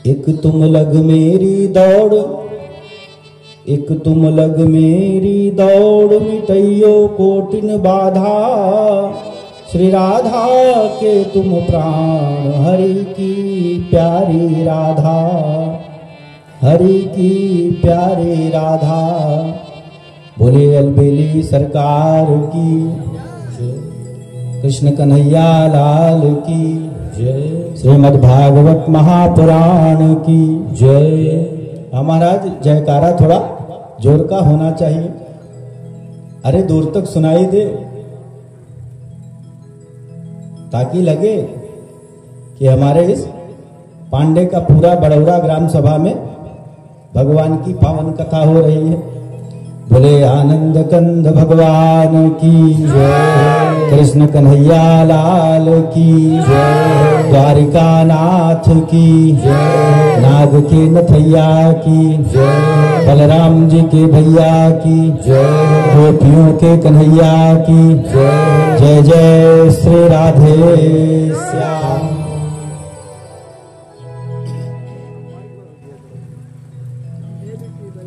एक तुम लग मेरी दौड़, एक तुम लग मेरी दौड़, मिटैयो कोटिन बाधा। श्री राधा के तुम प्राण, हरि की प्यारी राधा, हरि की प्यारी राधा। बोले अलबेली सरकार की जय, कृष्ण कन्हैया लाल की जय, श्रीमद् भागवत महापुराण की जय। महाराज जयकारा थोड़ा जोर का होना चाहिए, अरे दूर तक सुनाई दे, ताकि लगे कि हमारे इस पांडे का पूरा बड़ौरा ग्राम सभा में भगवान की पावन कथा हो रही है। बोले आनंद कंद भगवान की जय, कृष्ण कन्हैया लाल की जय, द्वारिका नाथ की जय, नाग के नथैया की जय, बलराम जी के भैया की जय, गोपियों के कन्हैया की जय। जय जय श्री राधे श्याम।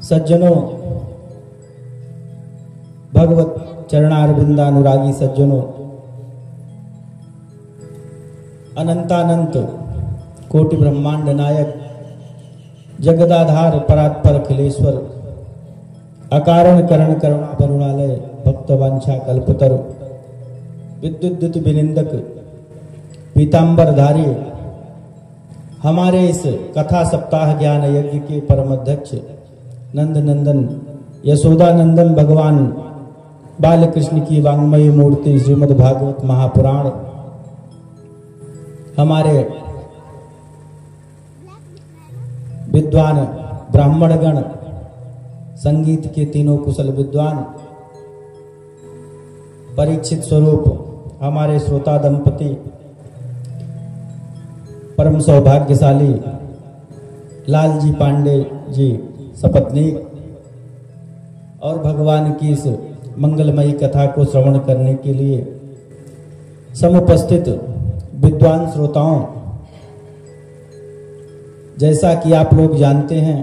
सज्जनों, भगवत चरणारविंदानुरागी सज्जनों, अनंतानंत कोटि ब्रह्मांड नायक, जगदाधार परात्पर अखिलेश्वर, अकारण करण करुणा करुणालय, भक्तवांछा कल्पतरु, विद्युत विनिंदक, पीतांबरधारी, हमारे इस कथा सप्ताह ज्ञान यज्ञ के परम अध्यक्ष नंद नंदन यशोदा नंदन भगवान बाल कृष्ण की वांग्मयी मूर्ति श्रीमद् भागवत महापुराण, हमारे विद्वान ब्राह्मणगण, संगीत के तीनों कुशल विद्वान, परीक्षित स्वरूप हमारे श्रोता दंपति, परम सौभाग्यशाली लालजी पांडे जी सपत्नीक, और भगवान की इस मंगलमयी कथा को श्रवण करने के लिए समुपस्थित विद्वान श्रोताओं, जैसा कि आप लोग जानते हैं,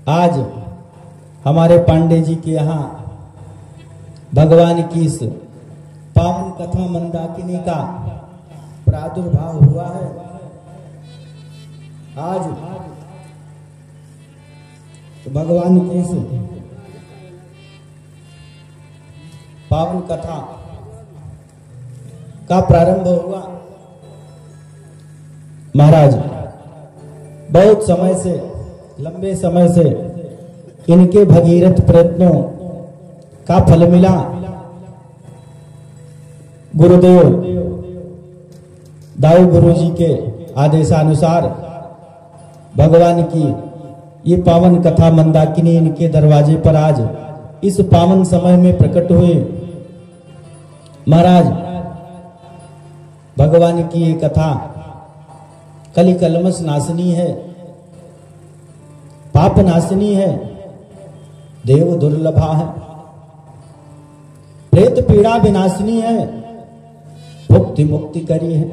आज हमारे पांडे जी के यहाँ भगवान की इस पावन कथा मंदाकिनी का प्रादुर्भाव हुआ है। आज तो भगवान की इस पावन कथा का प्रारंभ हुआ। महाराज बहुत समय से, लंबे समय से इनके भगीरथ प्रयत्नों का फल मिला। गुरुदेव दाऊ गुरु जी के आदेशानुसार भगवान की ये पावन कथा मंदाकिनी इनके दरवाजे पर आज इस पावन समय में प्रकट हुए। महाराज भगवान की ये कथा कलि कलमश नाशनी है, पाप नाशनी है, देव दुर्लभा है, प्रेत पीड़ा विनाशनी है, भुक्ति मुक्ति करी है।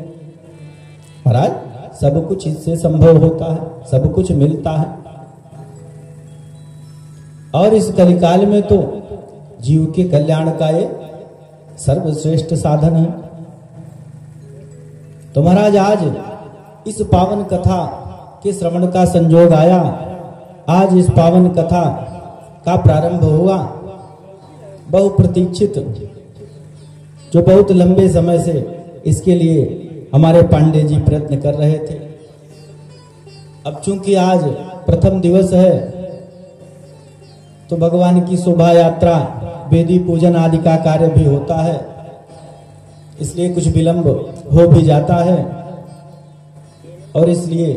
महाराज सब कुछ इससे संभव होता है, सब कुछ मिलता है, और इस कलिकाल में तो जीव के कल्याण का ये सर्वश्रेष्ठ साधन है। तो महाराज आज इस पावन कथा के श्रवण का संयोग आया, आज इस पावन कथा का प्रारंभ हुआ। बहुप्रतीक्षित, जो बहुत लंबे समय से इसके लिए हमारे पांडे जी प्रयत्न कर रहे थे। अब चूंकि आज प्रथम दिवस है, तो भगवान की शोभा यात्रा, वेदी पूजन आदि का कार्य भी होता है, इसलिए कुछ विलंब हो भी जाता है, और इसलिए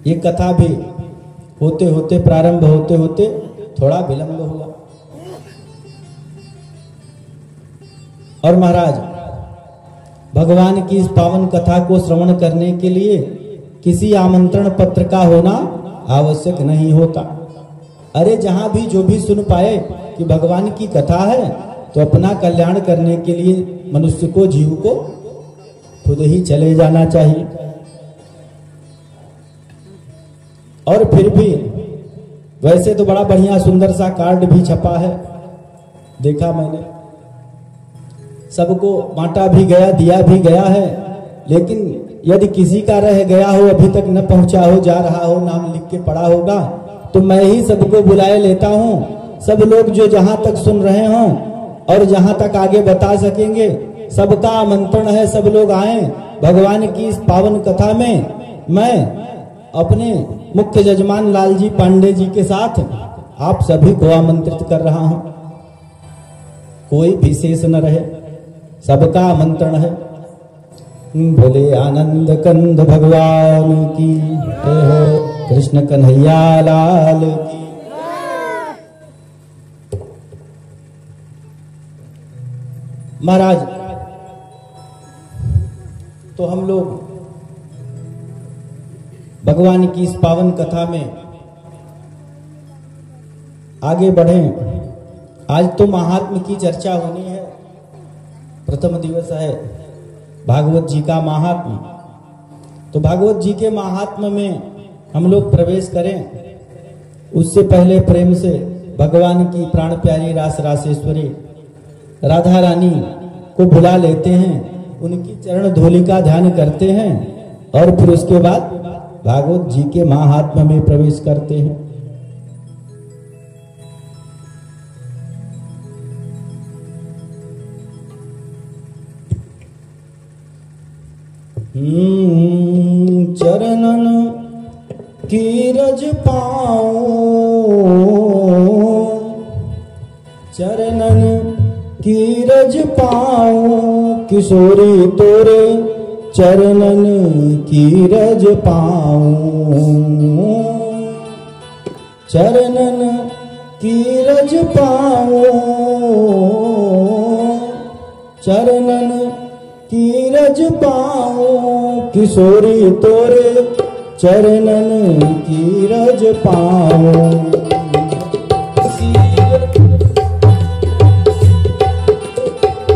ये कथा भी होते होते, प्रारंभ होते होते थोड़ा विलंब हुआ। और महाराज भगवान की इस पावन कथा को श्रवण करने के लिए किसी आमंत्रण पत्र का होना आवश्यक नहीं होता। अरे जहां भी जो भी सुन पाए कि भगवान की कथा है, तो अपना कल्याण करने के लिए मनुष्य को, जीव को खुद ही चले जाना चाहिए। और फिर भी वैसे तो बड़ा बढ़िया सुंदर सा कार्ड भी छपा है, देखा मैंने, सबको बांटा भी गया, दिया भी गया है। लेकिन यदि किसी का रह गया हो, अभी तक न पहुंचा हो, जा रहा हो, नाम लिख के पड़ा होगा, तो मैं ही सबको बुलाए लेता हूं। सब लोग जो जहां तक सुन रहे हों और जहां तक आगे बता सकेंगे, सबका आमंत्रण है, सब लोग आए भगवान की इस पावन कथा में। मैं अपने मुख्य जजमान लालजी पांडे जी के साथ आप सभी को आमंत्रित कर रहा हूं। कोई विशेष न रहे, सबका आमंत्रण है। बोले आनंद कंद भगवान की जय हो, कृष्ण कन्हैया लाल की। महाराज, तो हम लोग भगवान की इस पावन कथा में आगे बढ़ें। आज तो महात्म की चर्चा होनी है। प्रथम दिवस है भागवत जी का महात्म। तो भागवत जी के महात्म में हम लोग प्रवेश करें, उससे पहले प्रेम से भगवान की प्राण प्यारी रास रासेश्वरी राधा रानी को बुला लेते हैं, उनकी चरण धूलि का ध्यान करते हैं और फिर उसके बाद भागवत जी के महात्म में प्रवेश करते हैं। चरणन की रज पाऊं, चरणन की रज पाऊं, किशोरी तोरे चरणन की रज पाऊं, चरणन की रज पाऊं, चरणन की रज पाऊं, किशोरी तोरे चरणन की रज पाऊं।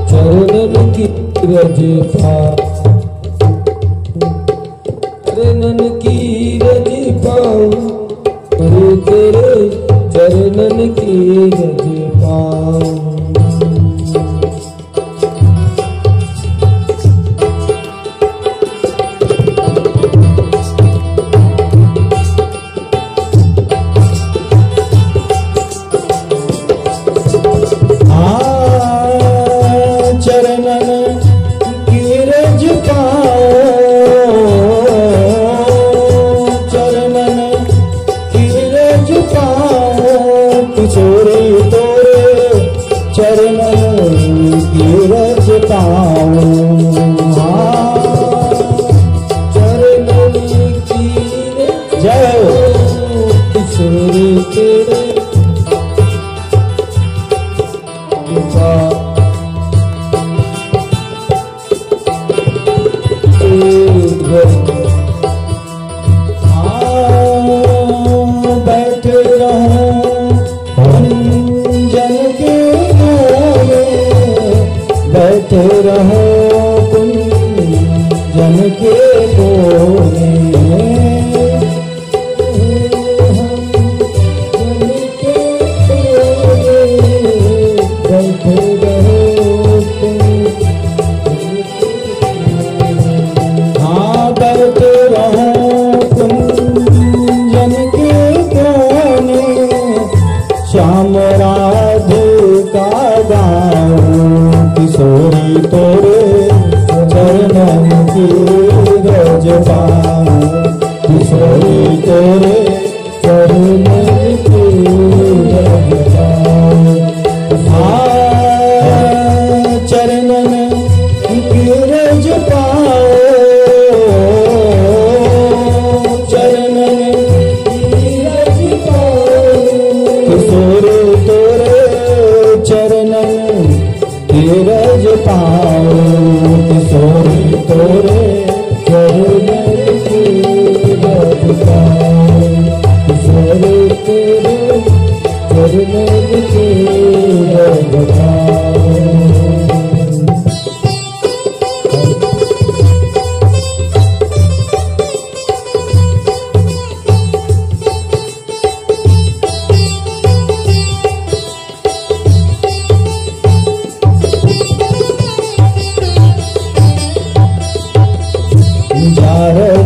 चरणन की रज पाऊं, चरणन की रज पाऊं, तेरे चरणन की रज पाऊं।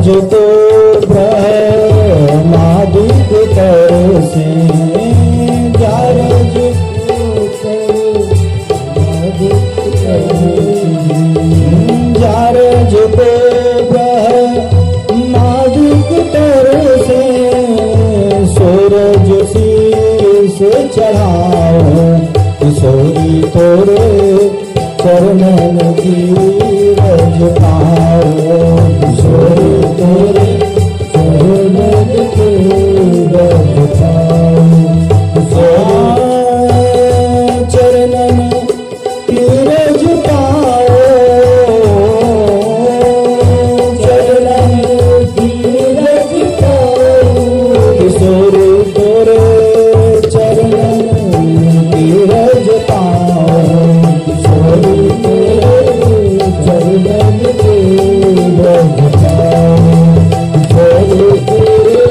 तो ब्रह्मादिक तरसे जारज जारज तो ब्रह्मादिक तरसे सूरज शीश चढ़ाओ किशोरी तोरे चरणन की रज पाओ किशोरी तोरे चरणन की रज पाओ चरणन की रज पाओ चरणन की रज पाओ किशोरी तोरे चरणन की रज पाओ किशोरी तोरे चरणन की रज पाओ किशोरी तोरे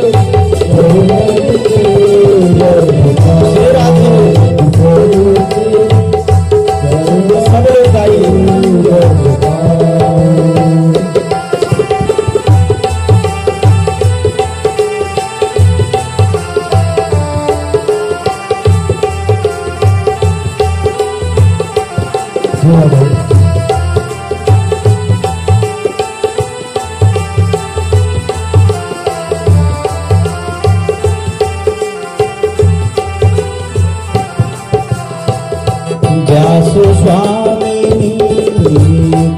चरणन की रज पाओ सबरे गाई रज पाओ व्यास स्वामी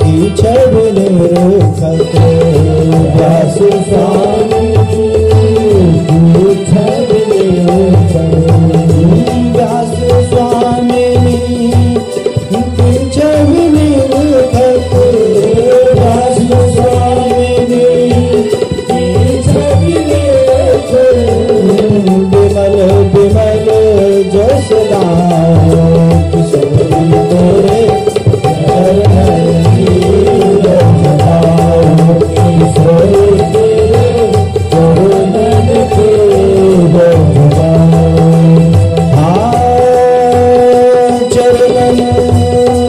की छवि निरखत व्यास स्वामी की छवि निरखत व्यास स्वामी की छवि निरखत व्यास स्वामी की छवि निरखत विमल विमल जस गाओ किशोरी तोरे चरणन की रज पाओ किशोरी तोरे चरणन की रज पाओ चरणन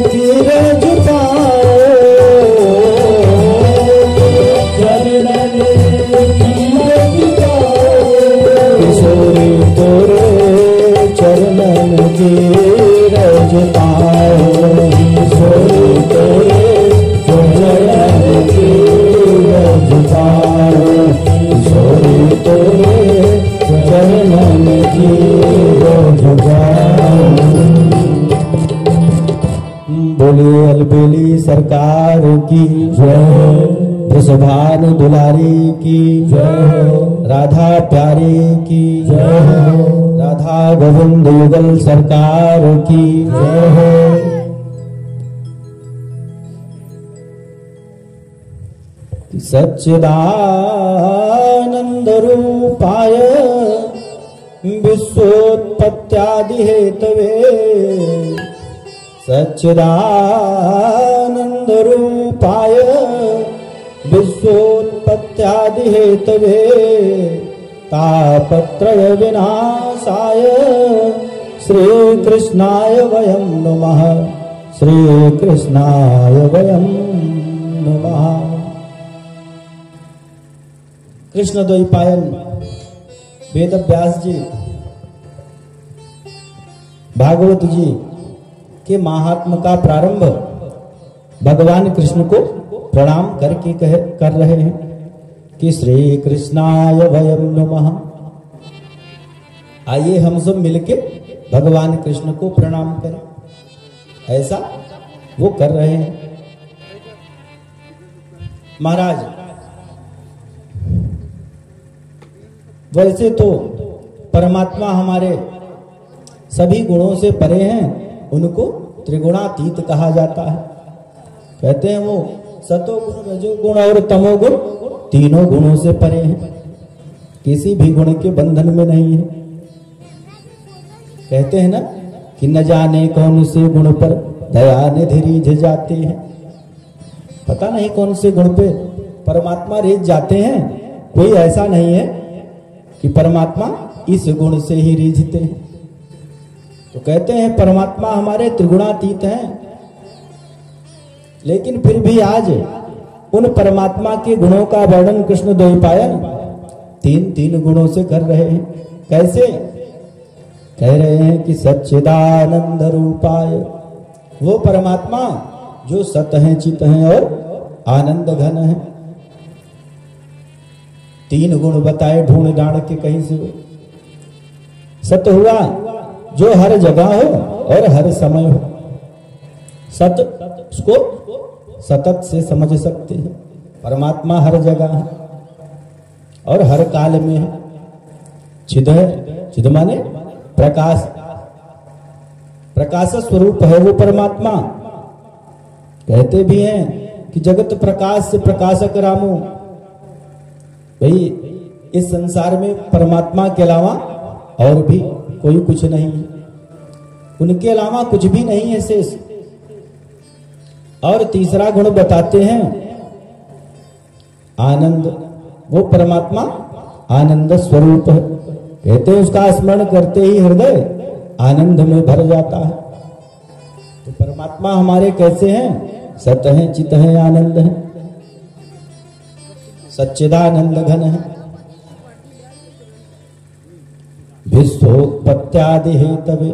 की रज पाओ चरणन की रज पाओ किशोरी तोरे चरणन की रज पाओ किशोरी तोरे चरणन की रज पाओ किशोरी तोरे चरणन की रज पाओ। बोले अलबेली सरकार की जय, वृषभान दुलारी की जय, राधा प्यारी की जय, राधा गोविंद युगल सरकार की जय। सच्चिदानंद रूपाय विश्वोत्पत्त्यादि हेतवे सच्चिदानंद रूपाय विश्वोत्पत्त्यादि हेतवे तापत्रय विनाशाय श्री कृष्णाय वयं नमः श्री कृष्णाय वयं नमः। कृष्ण द्वैपायन वेद व्यास जी भागवत जी के महात्म का प्रारंभ भगवान कृष्ण को प्रणाम करके कर रहे हैं कि श्री कृष्णाय वयं नमः। आइए हम सब मिलके भगवान कृष्ण को प्रणाम करें, ऐसा वो कर रहे हैं। महाराज वैसे तो परमात्मा हमारे सभी गुणों से परे हैं, उनको त्रिगुणातीत कहा जाता है। कहते हैं वो सतोगुण रजोगुण और तमोगुण तीनों गुणों से परे हैं, किसी भी गुण के बंधन में नहीं है। कहते हैं ना कि न जाने कौन से गुण पर दया निधि रीझ जाते हैं। पता नहीं कौन से गुण पे परमात्मा रीझ जाते हैं। कोई ऐसा नहीं है कि परमात्मा इस गुण से ही रीझते हैं। तो कहते हैं परमात्मा हमारे त्रिगुणातीत हैं, लेकिन फिर भी आज उन परमात्मा के गुणों का वर्णन कृष्ण द्वैपायन तीन तीन गुणों से कर रहे हैं। कैसे? कह रहे हैं कि सच्चिदानंद रूपाय, वो परमात्मा जो सत हैं, चित हैं और आनंद घन है। तीन गुण बताए ढूंढ डांड के कहीं से। वो सत हुआ जो हर जगह हो और हर समय हो। सत उसको सतत से समझ सकते हैं। परमात्मा हर जगह है और हर काल में है। चिद है, चिद माने प्रकाश, प्रकाश स्वरूप है वो परमात्मा। कहते भी हैं कि जगत प्रकाश से प्रकाशक रामो। भाई इस संसार में परमात्मा के अलावा और भी कोई कुछ नहीं है, उनके अलावा कुछ भी नहीं है शेष। और तीसरा गुण बताते हैं आनंद, वो परमात्मा आनंद स्वरूप है। कहते हैं उसका स्मरण करते ही हृदय आनंद में भर जाता है। तो परमात्मा हमारे कैसे हैं? सत हैं, चित हैं, आनंद हैं, सच्चिदानंद घन है। विश्वोत्पत्त्यादि हेतवे।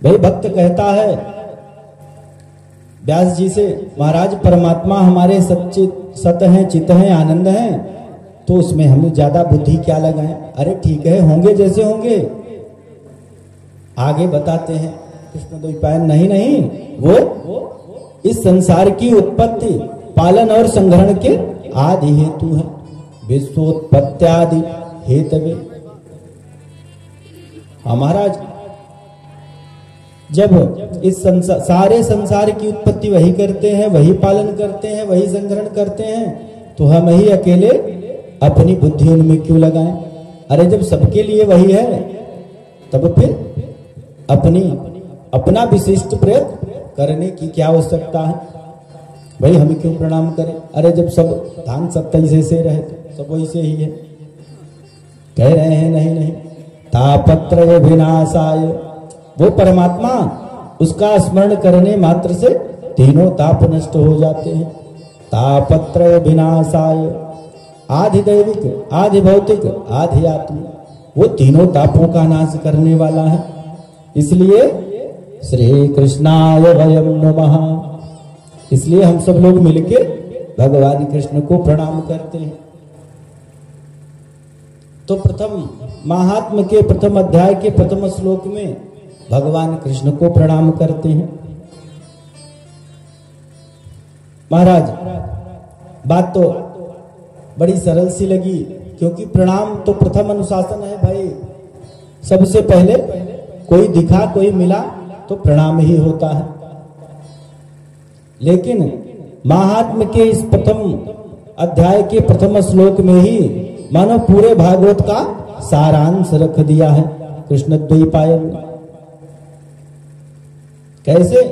भाई भक्त कहता है व्यास जी से, महाराज परमात्मा हमारे सच्चे सत हैं, चित हैं, आनंद हैं, तो उसमें हम ज्यादा बुद्धि क्या लगाएं? अरे ठीक है, होंगे जैसे होंगे। आगे बताते हैं कृष्ण द्वैपायन, नहीं नहीं, वो इस संसार की उत्पत्ति, पालन और संग्रहण के आदि हेतु है। विश्वोत्पत्त्यादि हेतवे। महाराज जब इस सारे संसार की उत्पत्ति वही करते हैं, वही पालन करते हैं, वही संग्रहण करते हैं, तो हम ही अकेले अपनी बुद्धि उनमें क्यों लगाएं? अरे जब सबके लिए वही है तब फिर अपना विशिष्ट प्रयत्न करने की क्या आवश्यकता है? भाई हम क्यों प्रणाम करें? अरे जब सब धान सब तैसे से रहे तो सब वैसे ही है। कह रहे हैं नहीं नहीं, तापत्रय विनाशाय, वो परमात्मा उसका स्मरण करने मात्र से तीनों ताप नष्ट हो जाते हैं। तापत्रय विनाशाय, आधि दैविक, आधि भौतिक, आधि आत्मिक, वो तीनों तापों का नाश करने वाला है। इसलिए श्री कृष्णाय वयम नमः, इसलिए हम सब लोग मिलके भगवान कृष्ण को प्रणाम करते हैं। तो प्रथम महात्म के प्रथम अध्याय के प्रथम श्लोक में भगवान कृष्ण को प्रणाम करते हैं। महाराज बात तो बड़ी सरल सी लगी, क्योंकि प्रणाम तो प्रथम अनुशासन है भाई। सबसे पहले कोई दिखा, कोई मिला तो प्रणाम ही होता है। लेकिन महात्म के इस प्रथम अध्याय के प्रथम श्लोक में ही मानो पूरे भागवत का सारांश रख दिया है कृष्ण द्वैपायन ने। कैसे?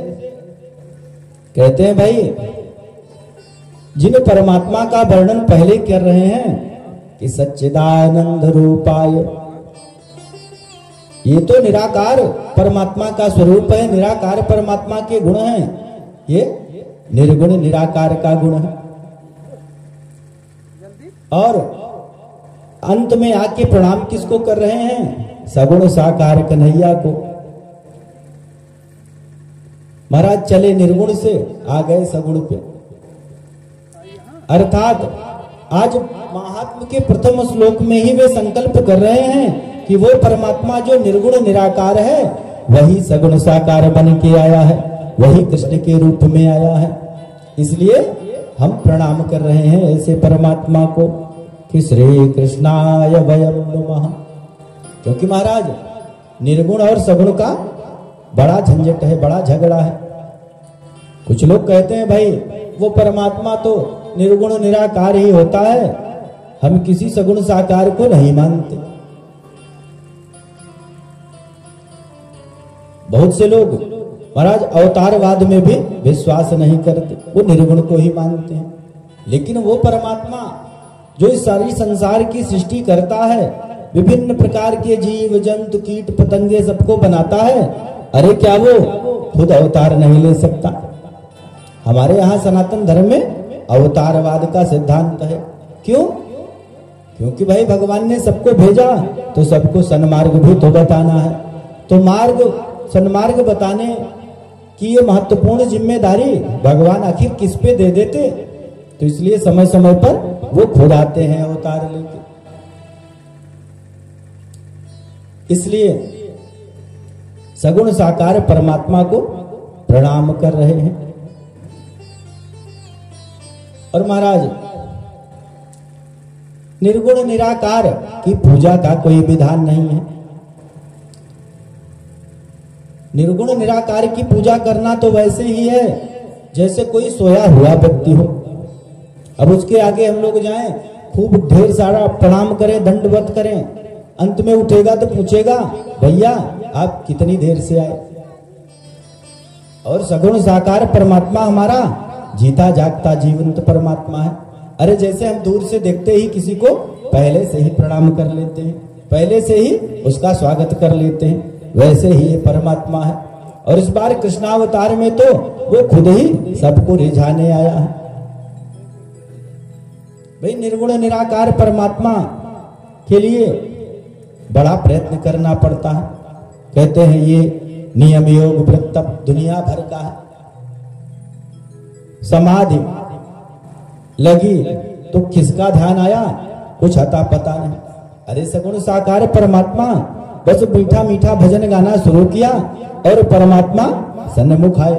कहते हैं भाई, जिन परमात्मा का वर्णन पहले कर रहे हैं कि सच्चिदानंद रूपाय, ये तो निराकार परमात्मा का स्वरूप है, निराकार परमात्मा के गुण हैं। ये निर्गुण निराकार का गुण है। और अंत में आके प्रणाम किसको कर रहे हैं? सगुण साकार कन्हैया को। महाराज चले निर्गुण से आ गए सगुण पे। अर्थात आज महात्म के प्रथम श्लोक में ही वे संकल्प कर रहे हैं कि वो परमात्मा जो निर्गुण निराकार है वही सगुण साकार बन के आया है, वही कृष्ण के रूप में आया है। इसलिए हम प्रणाम कर रहे हैं ऐसे परमात्मा को कि श्री कृष्णाय वयम नमः। क्योंकि महाराज निर्गुण और सगुण का बड़ा झंझट है, बड़ा झगड़ा है। कुछ लोग कहते हैं भाई वो परमात्मा तो निर्गुण निराकार ही होता है, हम किसी सगुण साकार को नहीं मानते। बहुत से लोग महाराज अवतारवाद में भी विश्वास नहीं करते, वो निर्गुण को ही मानते हैं। लेकिन वो परमात्मा जो इस सारी संसार की सृष्टि करता है, विभिन्न प्रकार के जीव जंतु कीट पतंगे सबको बनाता है, अरे क्या वो खुद अवतार नहीं ले सकता? हमारे यहाँ सनातन धर्म में अवतारवाद का सिद्धांत है। क्यों? क्योंकि भाई भगवान ने सबको भेजा तो सबको सन्मार्ग भी तो बताना है। तो मार्ग सन्मार्ग बताने की ये महत्वपूर्ण जिम्मेदारी भगवान आखिर किस पे दे देते? तो इसलिए समय समय पर वो खुद आते हैं अवतार लेके। इसलिए सगुण साकार परमात्मा को प्रणाम कर रहे हैं। और महाराज निर्गुण निराकार की पूजा का कोई विधान नहीं है। निर्गुण निराकार की पूजा करना तो वैसे ही है जैसे कोई सोया हुआ व्यक्ति हो। अब उसके आगे हम लोग जाएं, खूब ढेर सारा प्रणाम करें, दंडवत करें, अंत में उठेगा तो पूछेगा भैया आप कितनी देर से आए? और सगुण साकार परमात्मा हमारा जीता जागता जीवंत परमात्मा है। अरे जैसे हम दूर से देखते ही किसी को पहले से ही प्रणाम कर लेते हैं, पहले से ही उसका स्वागत कर लेते हैं, वैसे ही ये परमात्मा है। और इस बार कृष्णावतार में तो वो खुद ही सबको रिझाने आया है। भाई निर्गुण निराकार परमात्मा के लिए बड़ा प्रयत्न करना पड़ता है। कहते हैं ये नियम योग व्रत दुनिया भर का है। समाधि लगी तो किसका ध्यान आया? कुछ अता पता नहीं। अरे सगुण साकार परमात्मा बस मीठा मीठा भजन गाना शुरू किया और परमात्मा सन्मुख आए।